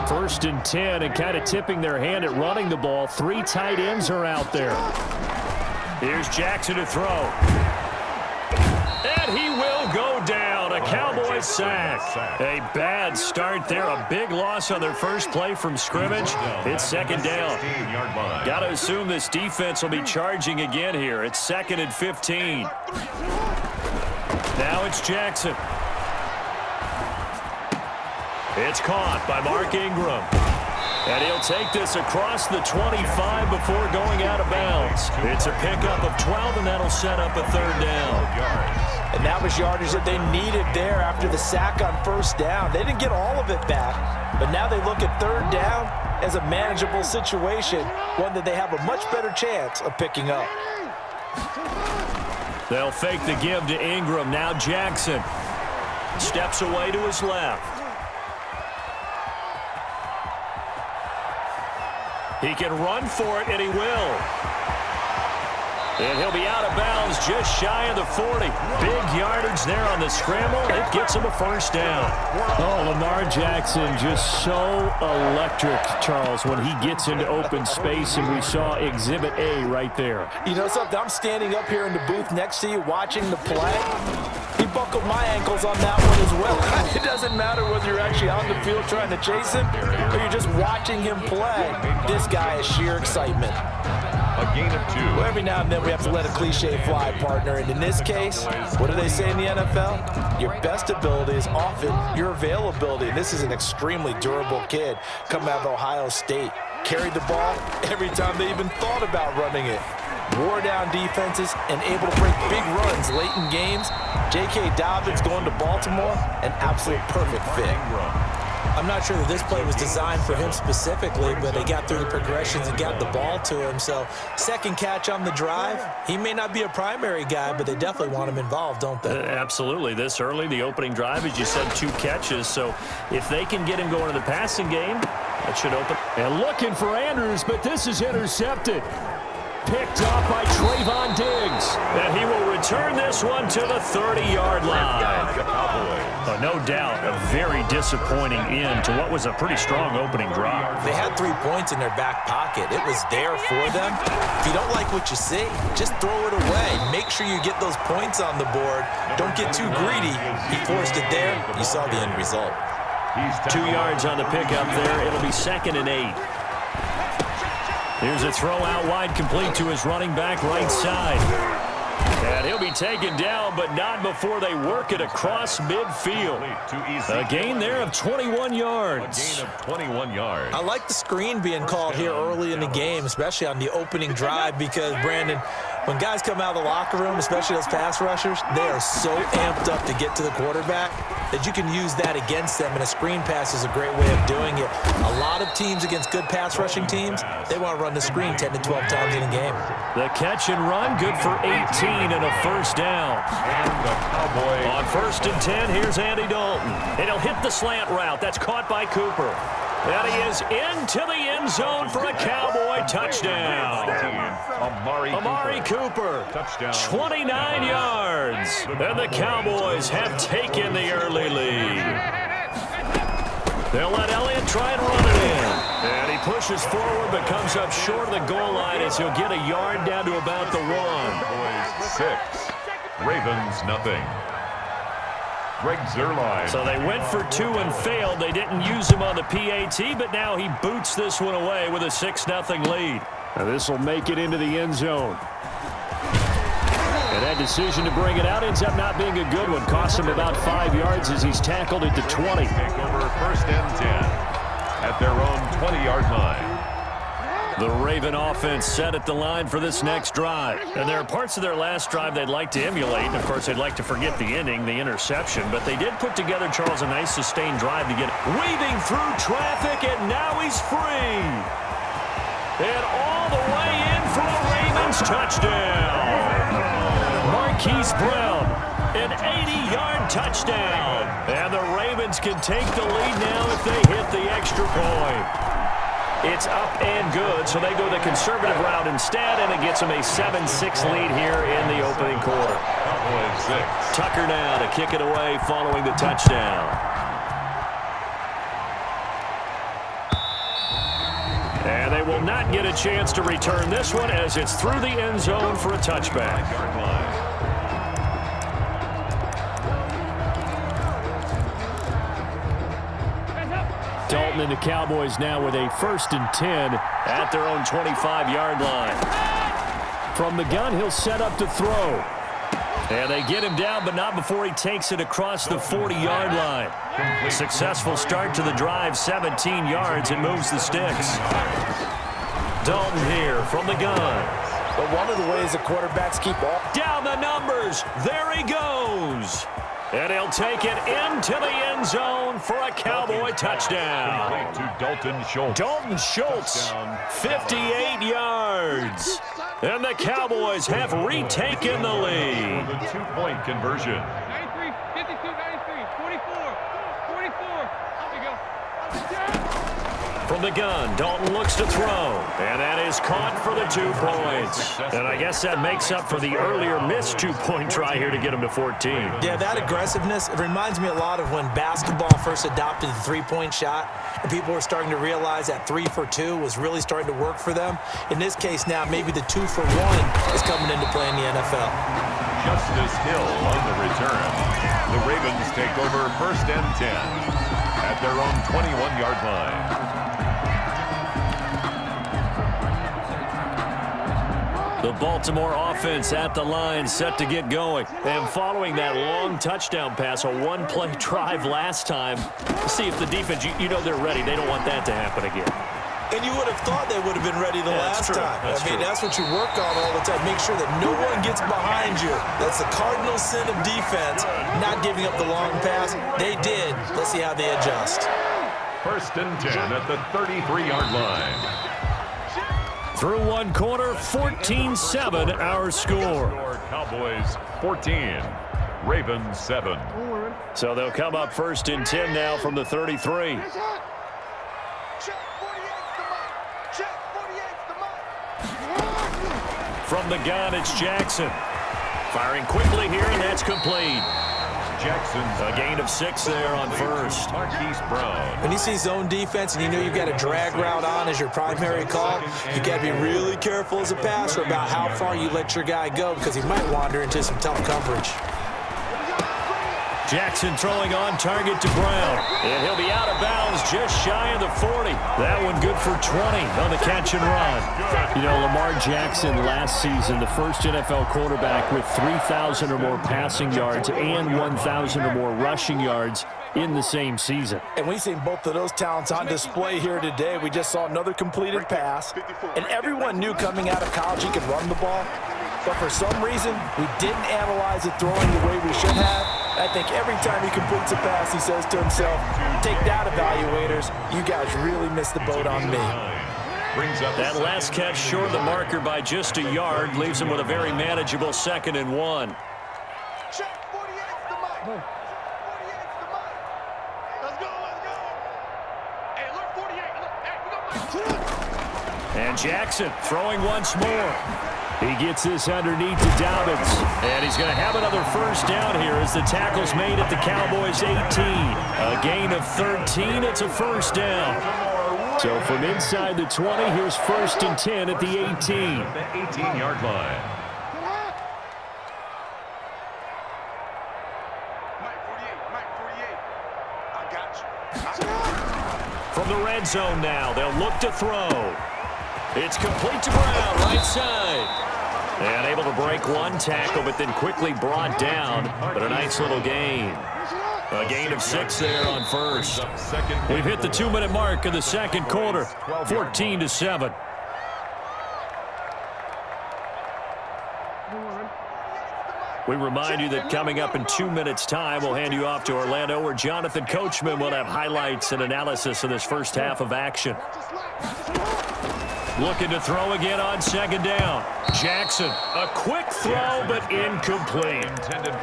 First and 10, and kind of tipping their hand at running the ball. 3 tight ends are out there. Here's Jackson to throw. And he will go down. A Cowboys sack. A bad start there. A big loss on their first play from scrimmage. It's second down. Got to assume this defense will be charging again here. It's 2nd and 15. Now it's Jackson. It's caught by Mark Ingram. And he'll take this across the 25 before going out of bounds. It's a pickup of 12, and that'll set up a 3rd down. And that was yardage that they needed there after the sack on 1st down. They didn't get all of it back, but now they look at 3rd down as a manageable situation, one that they have a much better chance of picking up. They'll fake the give to Ingram. Now Jackson steps away to his left. He can run for it, and he will. And he'll be out of bounds just shy of the 40. Big yardage there on the scramble. It gets him a 1st down. Oh, Lamar Jackson just so electric, Charles, when he gets into open space, and we saw Exhibit A right there. You know something? I'm standing up here in the booth next to you watching the play. He buckled my ankles on that one as well. It doesn't matter whether you're actually on the field trying to chase him or you're just watching him play. This guy is sheer excitement. A gain of 2. Well, every now and then we have to let a cliche fly, partner. And in this case, what do they say in the NFL? Your best ability is often your availability. And this is an extremely durable kid coming out of Ohio State. Carried the ball every time they even thought about running it. Wore down defenses and able to break big runs late in games. J.K. Dobbins going to Baltimore, an absolute perfect fit. I'm not sure that this play was designed for him specifically, but they got through the progressions and got the ball to him. So, 2nd catch on the drive. He may not be a primary guy, but they definitely want him involved, don't they? Absolutely. This early, the opening drive, as you said, 2 catches. So, if they can get him going to the passing game, that should open. And looking for Andrews, but this is intercepted. Picked off by Trayvon Diggs. And he will return this one to the 30-yard line. No doubt a very disappointing end to what was a pretty strong opening drive. They had 3 points in their back pocket. It was there for them. If you don't like what you see, just throw it away. Make sure you get those points on the board. Don't get too greedy. He forced it there. You saw the end result. 2 yards on the pickup there. It'll be 2nd and 8. Here's a throw out wide, complete to his running back right side. And he'll be taken down, but not before they work it across midfield. A gain there of 21 yards. A gain of 21 yards. I like the screen being called here early in the game, especially on the opening drive, because, Brandon, when guys come out of the locker room, especially those pass rushers, they are so amped up to get to the quarterback that you can use that against them, and a screen pass is a great way of doing it. A lot of teams against good pass rushing teams, they want to run the screen 10 to 12 times in a game. The catch and run, good for 18 and a 1st down. And the Cowboys. On 1st and 10, here's Andy Dalton. And he'll hit the slant route. That's caught by Cooper. And he is into the end zone for a Cowboy touchdown. Amari Cooper, touchdown. 29 yards. And the Cowboys have taken the early lead. They'll let Elliott try and run it in. And he pushes forward but comes up short of the goal line as he'll get a yard down to about the 1. Cowboys 6, Ravens nothing. Greg Zuerlein. So they went for 2 and failed. They didn't use him on the PAT, but now he boots this one away with a 6-0 lead. Now this will make it into the end zone. And that decision to bring it out ends up not being a good one. Cost him about 5 yards as he's tackled at the 20. Take over 1st and 10 at their own 20-yard line. The Raven offense set at the line for this next drive. And there are parts of their last drive they'd like to emulate. And, of course, they'd like to forget the ending, the interception. But they did put together, Charles, a nice sustained drive to get weaving through traffic, and now he's free. And all the way in for a Ravens touchdown. Marquise Brown, an 80-yard touchdown. And the Ravens can take the lead now if they hit the extra point. It's up and good, so they go the conservative route instead, and it gets them a 7-6 lead here in the opening quarter. Tucker now to kick it away following the touchdown. And they will not get a chance to return this one as it's through the end zone for a touchback. Dalton and the Cowboys now with a 1st and 10 at their own 25-yard line. From the gun, he'll set up to throw. And they get him down, but not before he takes it across the 40-yard line. Successful start to the drive, 17 yards, and moves the sticks. Dalton here from the gun. But one of the ways the quarterbacks keep ball down the numbers. There he goes. And he'll take it into the end zone for a Cowboy touchdown. To Dalton Schultz. Dalton Schultz, 58 yards. And the Cowboys have retaken the lead. The 2-point conversion. 93, 52, 93, 44, 44. There you go. From the gun, Dalton looks to throw. And that is caught for the 2 points. And I guess that makes up for the earlier missed 2-point try here to get him to 14. Yeah, that aggressiveness, it reminds me a lot of when basketball first adopted the 3-point shot, and people were starting to realize that 3 for 2 was really starting to work for them. In this case now, maybe the 2 for 1 is coming into play in the NFL. Justice Hill on the return. The Ravens take over 1st and 10 at their own 21-yard line. The Baltimore offense at the line, set to get going. And following that long touchdown pass, a one-play drive last time, see if the defense, you know they're ready. They don't want that to happen again. And you would have thought they would have been ready the last time. That's what you work on all the time. Make sure that no one gets behind you. That's the cardinal sin of defense, not giving up the long pass. They did. Let's see how they adjust. 1st and 10 at the 33-yard line. Through one quarter, 14-7 our score. Cowboys 14, Ravens 7. So they'll come up 1st and 10 now from the 33. From the gun, it's Jackson. Firing quickly here, and that's complete. Jackson's a gain of 6 there on 1st. Marquise Brown. When you see zone defense and you know you've got a drag route on as your primary call, you got to be really careful as a passer about how far you let your guy go because he might wander into some tough coverage. Jackson throwing on target to Brown. And he'll be out of bounds just shy of the 40. That one good for 20 on the catch and run. You know, Lamar Jackson last season, the first NFL quarterback with 3,000 or more passing yards and 1,000 or more rushing yards in the same season. And we've seen both of those talents on display here today. We just saw another completed pass. And everyone knew coming out of college he could run the ball. But for some reason, we didn't analyze it throwing the way we should have. I think every time he completes a pass, he says to himself, take that, evaluators. You guys really missed the boat on me. That last catch short of the marker by just a yard leaves him with a very manageable 2nd and 1. Check, 48's the mic. 48's the mic. Let's go, let's go. Hey, look, 48. Look, hey, we got And Jackson throwing once more. He gets this underneath to Dobbins. And he's going to have another 1st down here as the tackle's made at the Cowboys' 18. A gain of 13. It's a 1st down. So from inside the 20, here's 1st and 10 at the 18. The 18-yard line. Mike 48. I got you. From the red zone now, they'll look to throw. It's complete to Brown, right side. And able to break one tackle, but then quickly brought down. But a nice little gain. A gain of 6 there on 1st. We've hit the 2-minute mark of the 2nd quarter, 14-7. We remind you that coming up in 2 minutes' time, we'll hand you off to Orlando, where Jonathan Coachman will have highlights and analysis of this first half of action. Looking to throw again on 2nd down. Jackson, a quick throw, but incomplete.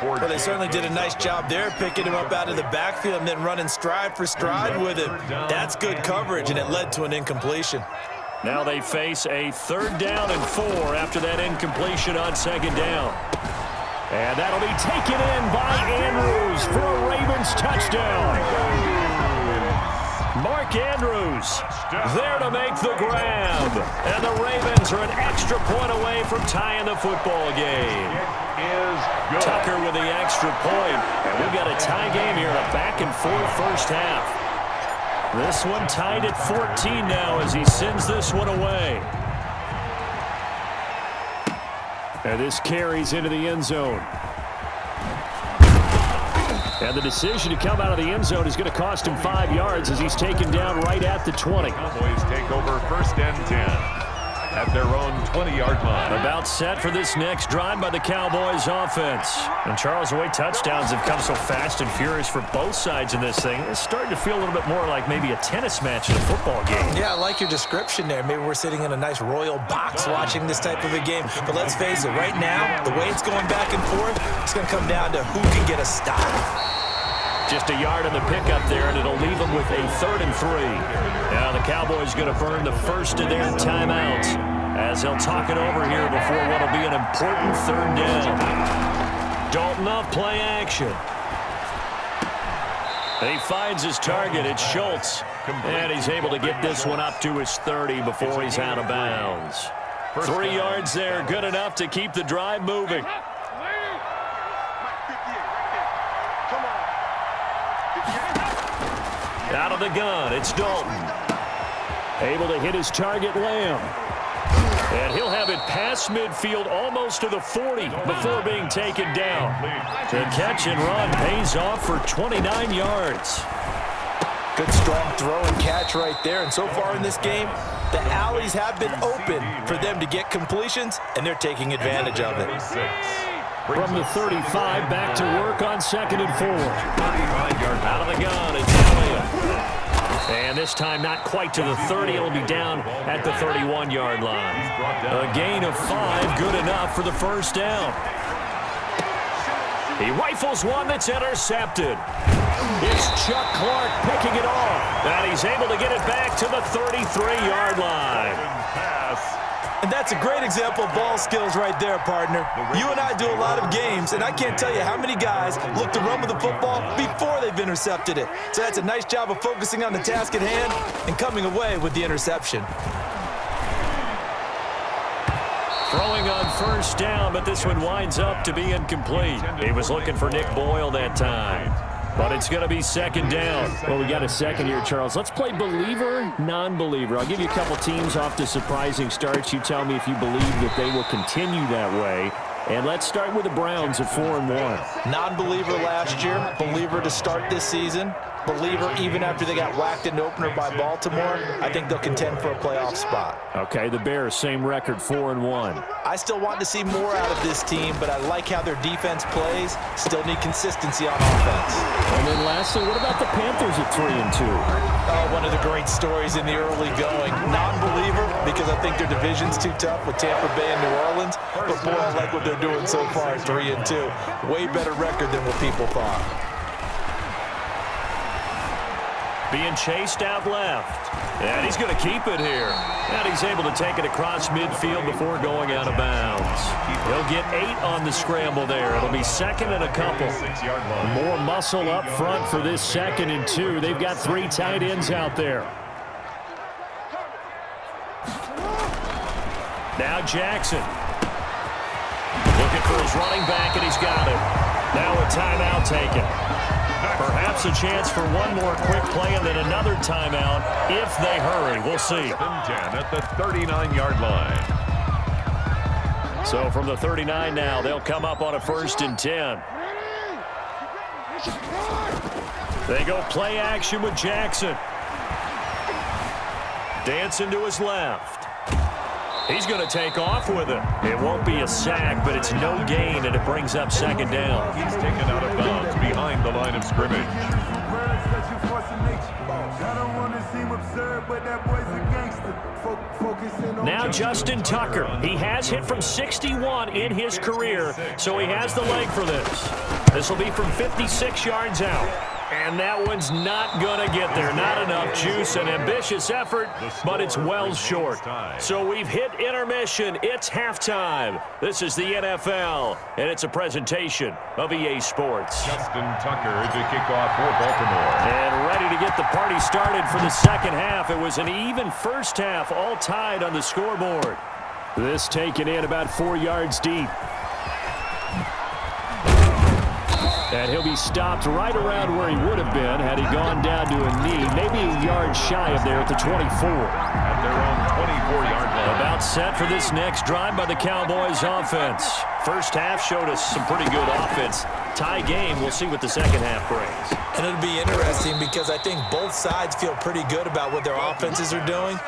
Well, they certainly did a nice job there, picking him up out of the backfield and then running stride for stride with him. That's good coverage, and it led to an incompletion. Now they face a 3rd down and 4 after that incompletion on 2nd down. And that'll be taken in by Andrews for a Ravens touchdown. Mark Andrews there to make the grab. And the Ravens are an extra point away from tying the football game. Tucker with the extra point. And we've got a tie game here, a back-and-forth first half. This one tied at 14 now as he sends this one away. And this carries into the end zone. And the decision to come out of the end zone is going to cost him 5 yards as he's taken down right at the 20. Cowboys take over 1st and 10 at their own 20-yard line. About set for this next drive by the Cowboys offense. And Charles, the way touchdowns have come so fast and furious for both sides in this thing, it's starting to feel a little bit more like maybe a tennis match in a football game. Yeah, I like your description there. Maybe we're sitting in a nice royal box watching this type of a game. But let's face it, right now, the way it's going back and forth, it's going to come down to who can get a stop. Just a yard on the pickup there, and it'll leave them with a 3rd and 3. Now the Cowboys going to burn the first of their timeouts as they'll talk it over here before what will be an important 3rd down. Dalton off play action. And he finds his target. It's Schultz. And he's able to get this one up to his 30 before he's out of bounds. 3 yards there, good enough to keep the drive moving. Out of the gun, it's Dalton. Able to hit his target, Lamb. And he'll have it past midfield almost to the 40 before being taken down. The catch and run pays off for 29 yards. Good strong throw and catch right there. And so far in this game, the alleys have been open for them to get completions, and they're taking advantage of it. From the 35, back to work on 2nd and 4. Out of the gun, it's Elliott. And this time not quite to the 30. It'll be down at the 31-yard line. A gain of 5, good enough for the first down. He rifles one that's intercepted. It's Chuck Clark picking it off. And he's able to get it back to the 33-yard line. And that's a great example of ball skills right there, partner. You and I do a lot of games, and I can't tell you how many guys look to run with the football before they've intercepted it. So that's a nice job of focusing on the task at hand and coming away with the interception. Throwing on first down, but this one winds up to be incomplete. He was looking for Nick Boyle that time. But it's going to be 2nd down. Well, we got a second here, Charles. Let's play believer, non-believer. I'll give you a couple teams off to surprising starts. You tell me if you believe that they will continue that way. And let's start with the Browns at 4-1. Non-believer last year, believer to start this season. Believer even after they got whacked in the opener by Baltimore. I think they'll contend for a playoff spot. Okay, the Bears, same record, 4-1. I still want to see more out of this team, but I like how their defense plays. Still need consistency on offense. And then lastly, what about the Panthers at 3-2? Oh, one of the great stories in the early going. Non-believer because I think their division's too tough with Tampa Bay and New Orleans. But boy, I like what they're doing so far at 3-2. Way better record than what people thought. Being chased out left. And he's going to keep it here. And he's able to take it across midfield before going out of bounds. He'll get 8 on the scramble there. It'll be 2nd and a couple. More muscle up front for this 2nd and 2. They've got 3 tight ends out there. Now Jackson. Looking for his running back, and he's got it. Now a timeout taken. Perhaps a chance for one more quick play and then another timeout if they hurry. We'll see. 10 at the 39-yard line. So from the 39 now, they'll come up on a 1st and 10. They go play action with Jackson. Dancing to his left. He's going to take off with it. It won't be a sack, but it's no gain, and it brings up 2nd down. He's taken out of bounds behind the line of scrimmage. Now Justin Tucker. He has hit from 61 in his career, so he has the leg for this. This will be from 56 yards out. And that one's not going to get there. Not enough juice. An ambitious effort, but it's well short. So we've hit intermission. It's halftime. This is the NFL, and it's a presentation of EA Sports. Justin Tucker to kick off for Baltimore. And ready to get the party started for the second half. It was an even first half, all tied on the scoreboard. This taken in about 4 yards deep. And he'll be stopped right around where he would have been had he gone down to a knee, maybe a yard shy of there at the 24. At their own 24-yard line. About set for this next drive by the Cowboys offense. First half showed us some pretty good offense. Tie game. We'll see what the second half brings. And it'll be interesting because I think both sides feel pretty good about what their offenses are doing.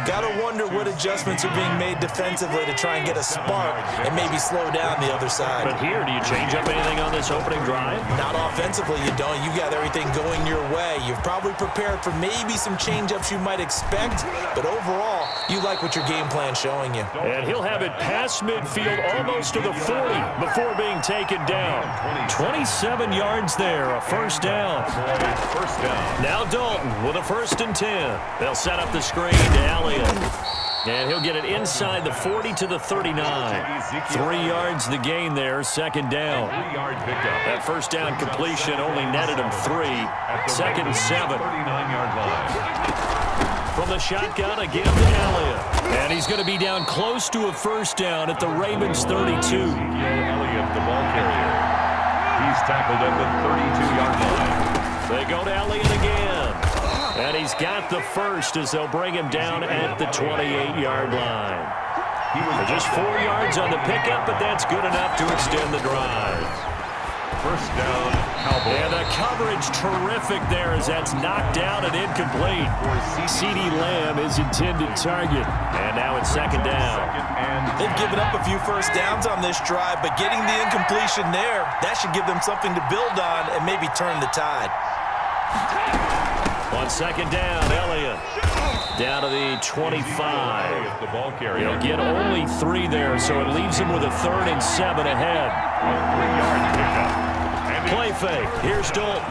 Got to wonder what adjustments are being made defensively to try and get a spark and maybe slow down the other side. But here, do you change up anything on this opening drive? Not offensively, you don't. You got everything going your way. You've probably prepared for maybe some change-ups you might expect, but overall, you like what your game plan's showing you. And he'll have it past midfield almost to the 40 before being taken down. 27 yards there, a first down. First down. Now Dalton with a 1st and 10. They'll set up the screen to Elliott. And he'll get it inside the 40 to the 39. 3 yards the gain there, second down. 3-yard pickup. That first down completion only netted him 3. Second and 7. 39-yard line. From the shotgun again to Elliott. And he's going to be down close to a first down at the Ravens 32. Elliott, the ball carrier. He's tackled at the 32-yard line. They go to Elliott again. And he's got the first as they'll bring him down at the 28-yard line. Just 4 yards on the pickup, but that's good enough to extend the drive. First down, Cowboys. And the coverage terrific there as that's knocked down and incomplete. CeeDee Lamb is intended target. And now it's second down. They've given up a few first downs on this drive, but getting the incompletion there, that should give them something to build on and maybe turn the tide. On second down, Elliott down to the 25. The ball carrier. He'll get only 3 there, so it leaves him with a 3rd and 7 ahead. 3-yard pickup. Play fake. Here's Dalton.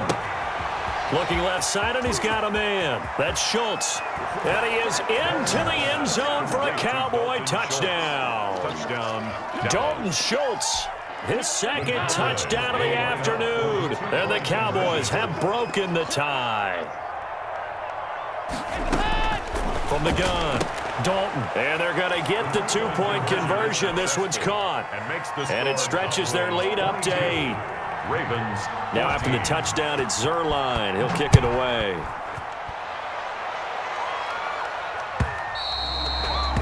Looking left side, and he's got a man. That's Schultz. And he is into the end zone for a Cowboy touchdown. Touchdown. Dalton Schultz. His second touchdown of the afternoon. And the Cowboys have broken the tie. From the gun, Dalton. And they're going to get the 2-point conversion. This one's caught. And it stretches their lead up to 8. Ravens. Now after the touchdown, it's Zerline. He'll kick it away.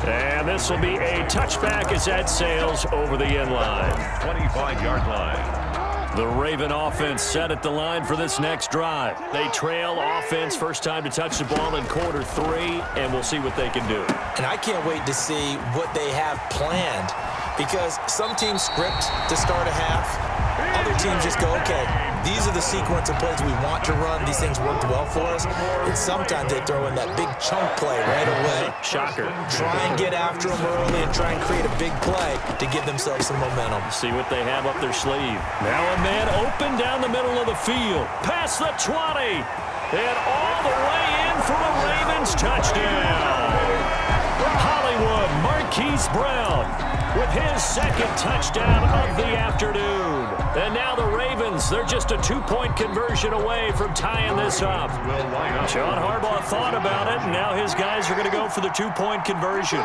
And this will be a touchback as that sails over the end line. 25-yard line. The Raven offense set at the line for this next drive. They trail offense, first time to touch the ball in quarter 3, and we'll see what they can do. And I can't wait to see what they have planned, because some teams script to start a half. Other teams just go, okay, these are the sequence of plays we want to run. These things worked well for us. And sometimes they throw in that big chunk play right away. Shocker. Try and get after them early and try and create a big play to give themselves some momentum. See what they have up their sleeve. Now a man open down the middle of the field. Past the 20. And all the way in for a Ravens touchdown. Hollywood Marquise Brown with his second touchdown of the afternoon. And now the Ravens, they're just a 2-point conversion away from tying this up. John Harbaugh thought about it, and now his guys are going to go for the 2-point conversion.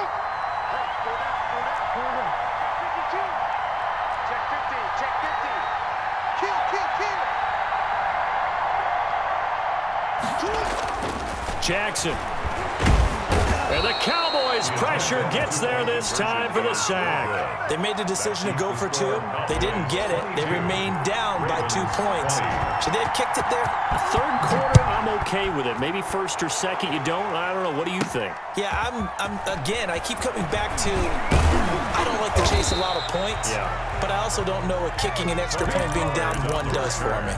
Jackson. And the Cowboys' pressure gets there this time for the sack. They made the decision to go for 2. They didn't get it. They remained down by 2 points. Should they have kicked it there? Third quarter, I'm okay with it. Maybe first or second, you don't. I don't know. What do you think? Yeah, again, I keep coming back to I don't like to chase a lot of points, but I also don't know what kicking an extra point being down 1 does for me.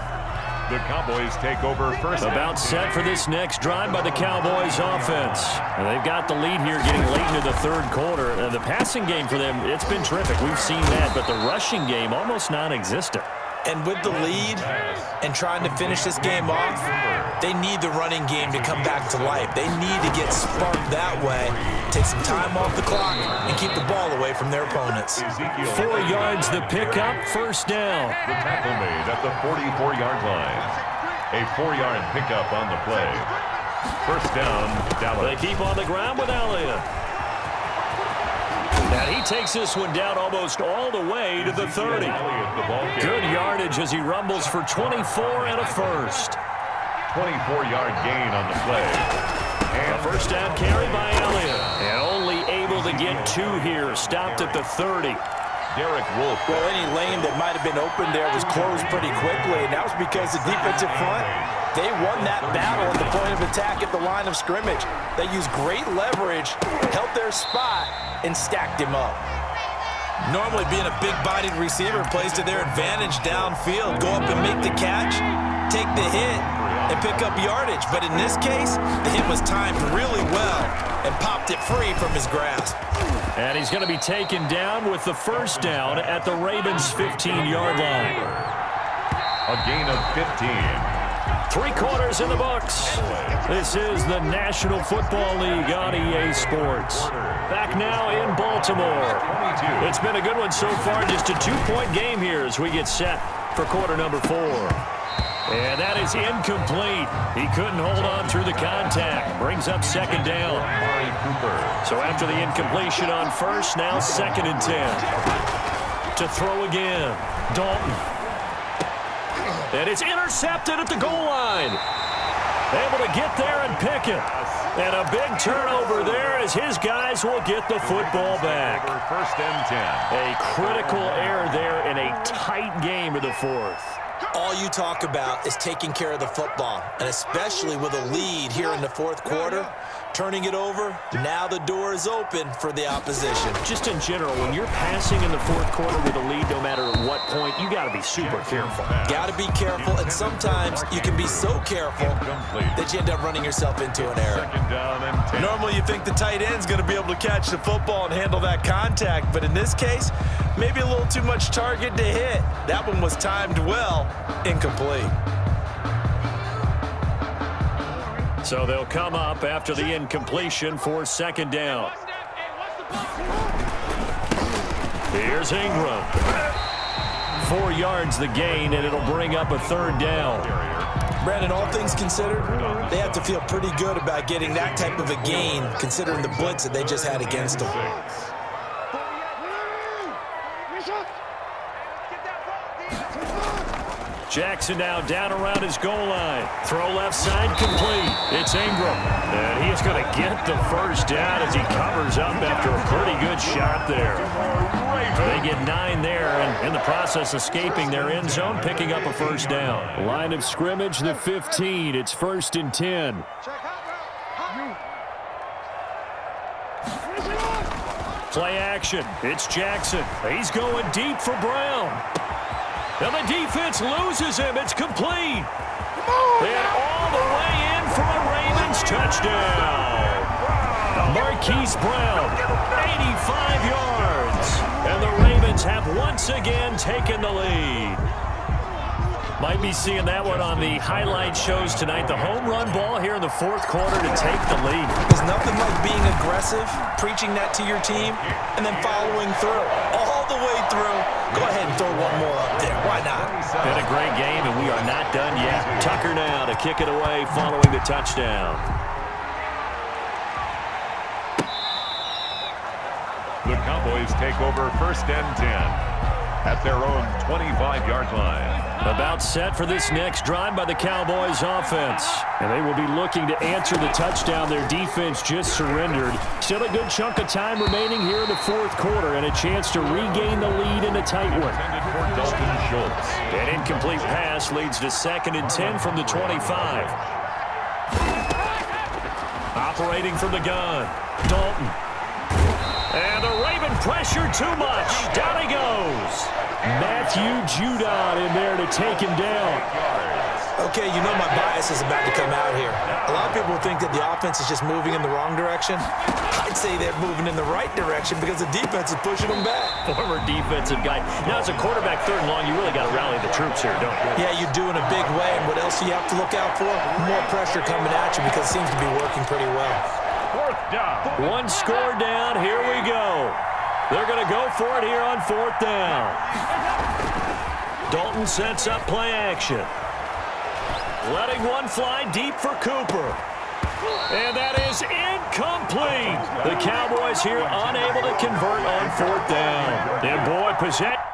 The Cowboys take over first. About set for this next drive by the Cowboys offense. And they've got the lead here getting late into the third quarter. And the passing game for them, it's been terrific. We've seen that, but the rushing game almost non-existent. And with the lead and trying to finish this game off, they need the running game to come back to life. They need to get sparked that way, take some time off the clock, and keep the ball away from their opponents. 4 yards the pickup, first down. The tackle made at the 44-yard line. A 4-yard pickup on the play. First down, Dallas. They keep on the ground with Elliott. And he takes this one down almost all the way to the 30. Good yardage as he rumbles for 24 and a first. 24-yard gain on the play. And a first down carry by Elliott. And only able to get 2 here. Stopped at the 30. Derek Wolfe. Well, any lane that might have been open there was closed pretty quickly, and that was because the defensive front, they won that battle at the point of attack at the line of scrimmage. They used great leverage, held their spot, and stacked him up. Normally being a big-bodied receiver plays to their advantage downfield. Go up and make the catch, take the hit, and pick up yardage. But in this case, the hit was timed really well and popped it free from his grasp. And he's going to be taken down with the first down at the Ravens' 15-yard line. A gain of 15. 3 quarters in the books. This is the National Football League on EA Sports. Back now in Baltimore. It's been a good one so far. Just a 2-point game here as we get set for quarter number 4. And that is incomplete. He couldn't hold on through the contact. Brings up second down. So after the incompletion on first, now 2nd and 10. To throw again. Dalton. And it's intercepted at the goal line. Able to get there and pick it. And a big turnover there as his guys will get the football back. First and 10. A critical error there in a tight game of the 4th. All you talk about is taking care of the football, and especially with a lead here in the 4th quarter, turning it over, now the door is open for the opposition. Just in general, when you're passing in the 4th quarter with a lead, no matter at what point, you got to be super careful. Got to be careful, and sometimes you can be so careful that you end up running yourself into an error. Second down and 10. Normally you think the tight end's going to be able to catch the football and handle that contact, but in this case, maybe a little too much target to hit. That one was timed well, incomplete. So they'll come up after the incompletion for second down. Here's Ingram. 4 yards the gain, and it'll bring up a 3rd down. Brandon, all things considered, they have to feel pretty good about getting that type of a gain, considering the blitz that they just had against them. Jackson now down around his goal line. Throw left side complete. It's Ingram. And he's going to get the first down as he covers up after a pretty good shot there. They get 9 there, and in the process escaping their end zone, picking up a first down. Line of scrimmage, the 15. It's 1st and 10. Play action. It's Jackson. He's going deep for Brown. And the defense loses him. It's complete. And all the way in for a Ravens touchdown. Marquise Brown, 85 yards. And the Ravens have once again taken the lead. Might be seeing that one on the highlight shows tonight. The home run ball here in the 4th quarter to take the lead. There's nothing like being aggressive, preaching that to your team, and then following through all the way through. Go ahead and throw one more up there. Why not? Been a great game, and we are not done yet. Tucker now to kick it away following the touchdown. The Cowboys take over 1st and 10 at their own 25-yard line. About set for this next drive by the Cowboys offense. And they will be looking to answer the touchdown their defense just surrendered. Still a good chunk of time remaining here in the 4th quarter and a chance to regain the lead in a tight one. An incomplete pass leads to 2nd and 10 from the 25. Operating from the gun, Dalton. And the Raven pressure too much. Down he goes. Matthew Judon in there to take him down. Okay, you know my bias is about to come out here. A lot of people think that the offense is just moving in the wrong direction. I'd say they're moving in the right direction because the defense is pushing them back. Former defensive guy. Now, as a quarterback, 3rd and long, you really got to rally the troops here, don't you? Yeah, you do in a big way. And what else do you have to look out for? More pressure coming at you because it seems to be working pretty well. 4th down. One score down. Here we go. They're going to go for it here on 4th down. Dalton sets up play action. Letting one fly deep for Cooper. And that is incomplete. The Cowboys here unable to convert on 4th down. And boy, possession.